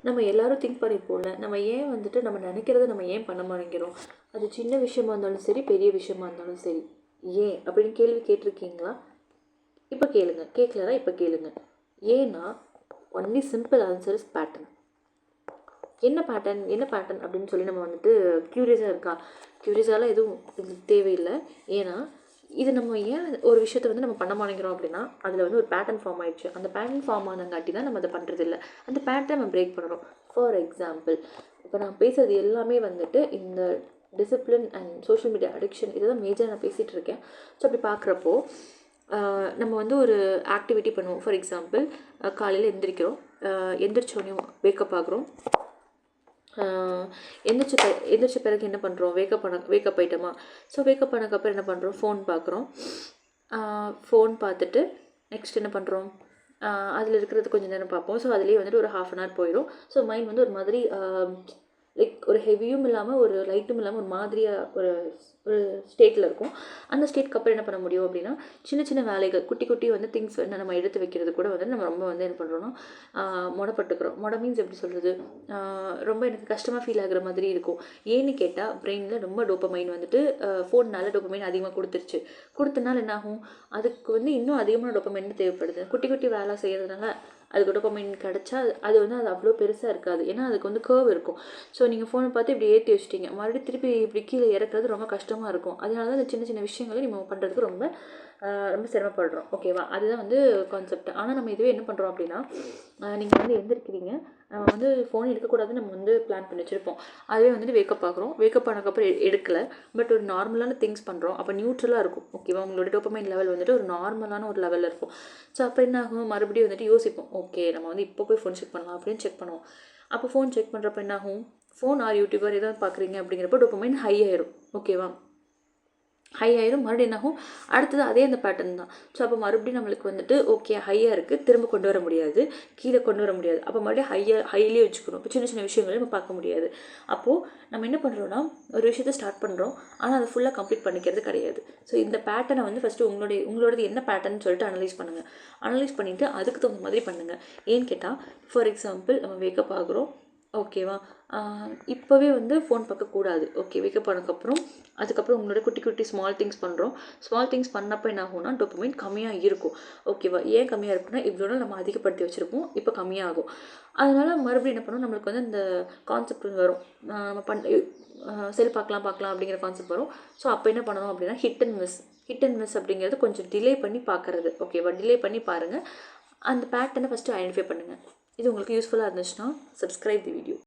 நம்ம எல்லாரும் திங்க் பண்ணிப்போம்ல, நம்ம ஏன் வந்துட்டு நம்ம நினைக்கிறத நம்ம ஏன் பண்ண மாட்டேங்கிறோம்? அது சின்ன விஷயமா இருந்தாலும் சரி, பெரிய விஷயமா இருந்தாலும் சரி. ஏன் அப்படின்னு கேள்வி கேட்டிருக்கீங்களா? இப்போ கேளுங்க. கேட்கலனா இப்போ கேளுங்க. ஏன்னா only simple answer is pattern. என்ன பேட்டர்ன் என்ன பேட்டர்ன் அப்படின்னு சொல்லி நம்ம வந்துட்டு க்யூரியஸாக இருக்கா? க்யூரியஸாலாம் எதுவும் இது தேவையில்லை. ஏன்னா இது நம்ம ஏன் ஒரு விஷயத்த வந்து நம்ம பண்ண மாட்டேங்கிறோம் அப்படின்னா, அதில் வந்து ஒரு பேட்டர்ன் ஃபார்ம் ஆயிடுச்சு. அந்த பேட்டர்ன் ஃபார்ம் ஆனங்காட்டி தான் நம்ம அதை பண்ணுறதில்ல. அந்த பேட்டர்ன் நம்ம பிரேக் பண்ணணும். ஃபார் எக்ஸாம்பிள், இப்போ நான் பேசுகிறது எல்லாமே வந்துட்டு இந்த discipline and social media addiction இதுதான் மேஜராக நான் பேசிகிட்டு இருக்கேன். ஸோ அப்படி பார்க்குறப்போ நம்ம வந்து ஒரு ஆக்டிவிட்டி பண்ணுவோம். ஃபார் எக்ஸாம்பிள், காலையில் எந்திரிக்கிறோம். எந்திரிச்சோடனே வேக்கப் ஆகுறோம். எந்திரிச்ச பிறகு என்ன பண்ணுறோம்? வேக்கப் ஆகிட்டோமா? ஸோ வேக்கப் ஆனதுக்கப்புறம் என்ன பண்ணுறோம்? ஃபோன் பார்க்குறோம். ஃபோன் பார்த்துட்டு நெக்ஸ்ட் என்ன பண்ணுறோம்? அதில் இருக்கிறது கொஞ்சம் நேரம் பார்ப்போம். ஸோ அதுலேயே வந்துட்டு ஒரு 1/2 அன் ஹவர் போயிடும். ஸோ மைண்ட் வந்து ஒரு மாதிரி லைக் ஒரு ஹெவியும் இல்லாமல் ஒரு லைட்டும் இல்லாமல் ஒரு மாதிரியாக ஒரு ஒரு ஸ்டேட்டில் இருக்கும். அந்த ஸ்டேட்க்கு அப்புறம் என்ன பண்ண முடியும் அப்படின்னா, சின்ன சின்ன வேலைகள் குட்டி குட்டி வந்து திங்ஸ் வந்து நம்ம எடுத்து வைக்கிறது கூட வந்து நம்ம ரொம்ப வந்து என்ன பண்ணுறோன்னா மொடப்பட்டுக்கிறோம். மீன்ஸ் எப்படி சொல்கிறது, ரொம்ப எனக்கு கஷ்டமாக ஃபீல் ஆகுற மாதிரி இருக்கும். ஏன்னு கேட்டால் பிரெயினில் ரொம்ப டோப்பமைன் வந்துட்டு ஃபோன்னால டோப்பமைன் அதிகமாக கொடுத்தனால என்ன ஆகும், அதுக்கு வந்து இன்னும் அதிகமான டோப்பமைன் தேவைப்படுது. குட்டி குட்டி வேலை செய்கிறதுனால அதுக்கு டோப்பமைன் கிடச்சா அது வந்து அது அவ்வளோ பெருசாக இருக்காது. ஏன்னா அதுக்கு வந்து கர்வ் இருக்கும். ஸோ நீங்கள் ஃபோனை பார்த்து இப்படி ஏற்றி வச்சிட்டிங்க, மறுபடியும் திருப்பி இப்படி கீழே இறக்குறது ரொம்ப கஷ்டமாக இருக்கும். அதனால தான் இந்த சின்ன சின்ன விஷயங்களை நம்ம பண்ணுறதுக்கு ரொம்ப ரொம்ப சிரமப்படுறோம். ஓகேவா? அதுதான் வந்து கான்செப்ட். ஆனால் நம்ம இதுவே என்ன பண்ணுறோம் அப்படின்னா, நீங்கள் வந்து எந்திரிக்கிறீங்க, நம்ம வந்து ஃபோன் எடுக்கக்கூடாதுன்னு நம்ம வந்து பிளான் பண்ணி வச்சுருப்போம். அதுவே வந்துட்டு வேக்கப் ஆகுறோம். வேக்கப் ஆனதுக்கப்புறம் எடுக்கலை, பட் ஒரு நார்மலான திங்ஸ் பண்ணுறோம். அப்போ நியூட்ரலாக இருக்கும். ஓகேவா? உங்களோட டோப்பமைன் லெவல் வந்துட்டு ஒரு நார்மலான ஒரு லெவலில் இருக்கும். ஸோ அப்போ என்ன ஆகும், மறுபடியும் வந்துட்டு யோசிப்போம். ஓகே, நம்ம வந்து இப்போ போய் ஃபோன் செக் பண்ணலாம் அப்படின்னு செக் பண்ணுவோம். அப்போ ஃபோன் செக் பண்ணுறப்ப என்ன ஆகும், ஃபோன் ஆர் யூடியூபர் ஏதாவது பார்க்குறீங்க அப்படிங்கிறப்ப டோப்பமைன் ஹை ஆயிரும். ஓகேவா? ஹை ஆயிரும். மறுபடியும் என்னாகும், அடுத்தது அதே அந்த பேட்டர்ன் தான். ஸோ அப்போ மறுபடியும் நம்மளுக்கு வந்துட்டு ஓகே ஹையாக இருக்குது, திரும்ப கொண்டு வர முடியாது, கீழே கொண்டு வர முடியாது. அப்போ மறுபடியும் ஹையிலே வச்சுக்கணும். இப்போ சின்ன சின்ன விஷயங்களையும் நம்ம பார்க்க முடியாது. அப்போது நம்ம என்ன பண்ணுறோன்னா, ஒரு விஷயத்தை ஸ்டார்ட் பண்ணுறோம், ஆனால் அதை ஃபுல்லாக கம்ப்ளீட் பண்ணிக்கிறது கிடையாது. ஸோ இந்த பேட்டர்னை வந்து ஃபஸ்ட்டு உங்களோடது என்ன பேட்டர்ன் சொல்லிட்டு அனலைஸ் பண்ணுங்கள். அனலைஸ் பண்ணிவிட்டு அதுக்கு தகுந்த மாதிரி பண்ணுங்கள். ஏன்னு கேட்டால், ஃபார் எக்ஸாம்பிள், நம்ம வேக்கப் ஆகுறோம். ஓகேவா? இப்போவே வந்து ஃபோன் பார்க்கக்கூடாது. ஓகே, வேக்கப் ஆனதுக்கப்புறம் அதுக்கப்புறம் உங்களோட குட்டி குட்டி ஸ்மால் திங்ஸ் பண்ணுறோம். ஸ்மால் திங்ஸ் பண்ணப்போ என்ன ஆகும்னா, டோப்பமைன் கம்மியாக இருக்கும். ஓகேவா? ஏன் கம்மியாக இருக்குன்னா, இவ்வளோ நாள் நம்ம அதிகப்படுத்தி வச்சுருப்போம், இப்போ கம்மியாகும். அதனால் மறுபடியும் என்ன பண்ணணும், நம்மளுக்கு வந்து இந்த கான்செப்ட் வரும். நம்ம சரி பார்க்கலாம் அப்படிங்கிற கான்செப்ட் வரும். ஸோ அப்போ என்ன பண்ணணும் அப்படின்னா, ஹிட் அண்ட் மிஸ் அப்படிங்கிறது கொஞ்சம் டிலே பண்ணி பார்க்குறது. ஓகேவா? டிலே பண்ணி பாருங்கள். அந்த பேட்டர்னை ஃபஸ்ட்டு ஐடென்டிஃபை பண்ணுங்கள். இது உங்களுக்கு யூஸ்ஃபுல்லாக இருந்துச்சுன்னா சப்ஸ்கிரைப் தி வீடியோ.